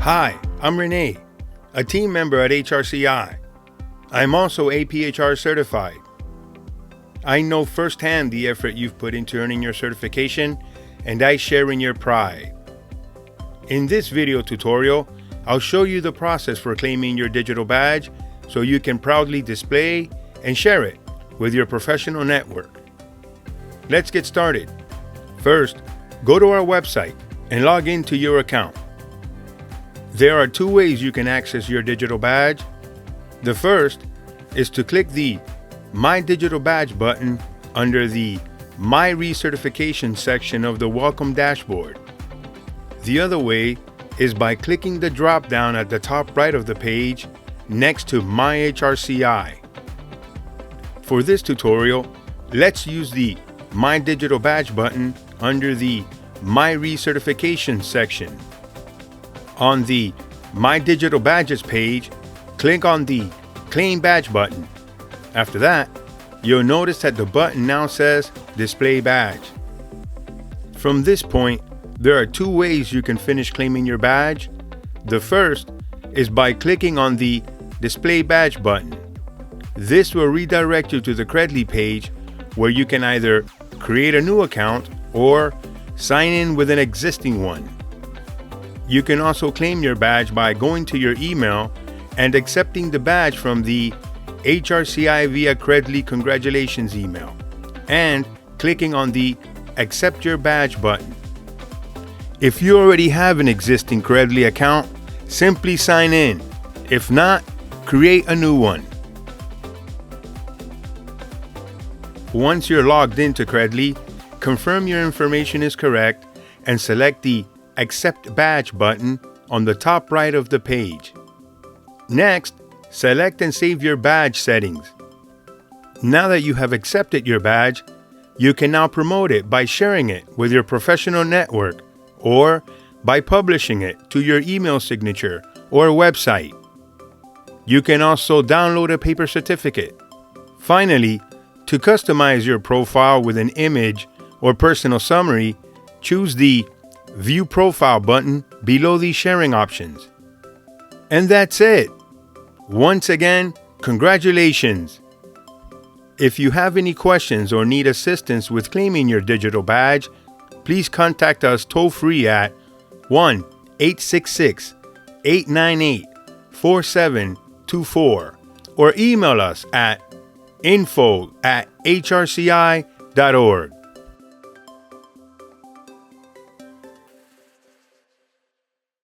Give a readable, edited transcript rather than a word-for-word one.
Hi, I'm Renee, a team member at HRCI. I'm also APHR certified. I know firsthand the effort you've put into earning your certification, and I share in your pride. In this video tutorial, I'll show you the process for claiming your digital badge so you can proudly display and share it with your professional network. Let's get started. First, go to our website and log into your account. There are two ways you can access your digital badge. The first is to click the My Digital Badge button under the My Recertification section of the Welcome dashboard. The other way is by clicking the drop-down at the top right of the page next to My HRCI. For this tutorial, let's use the My Digital Badge button under the My Recertification section. On the My Digital Badges page, click on the Claim Badge button. After that, you'll notice that the button now says Display Badge. From this point, there are two ways you can finish claiming your badge. The first is by clicking on the Display Badge button. This will redirect you to the Credly page where you can either create a new account or sign in with an existing one. You can also claim your badge by going to your email and accepting the badge from the HRCI via Credly Congratulations email and clicking on the Accept Your Badge button. If you already have an existing Credly account, simply sign in. If not, create a new one. Once you're logged into Credly, confirm your information is correct and select the Accept Badge button on the top right of the page. Next, select and save your badge settings. Now that you have accepted your badge, you can now promote it by sharing it with your professional network or by publishing it to your email signature or website. You can also download a paper certificate. Finally, to customize your profile with an image or personal summary, choose the View Profile button below the sharing options. And that's it. Once again, congratulations! If you have any questions or need assistance with claiming your digital badge, please contact us toll-free at 1-866-898-4724 or email us at info@hrci.org.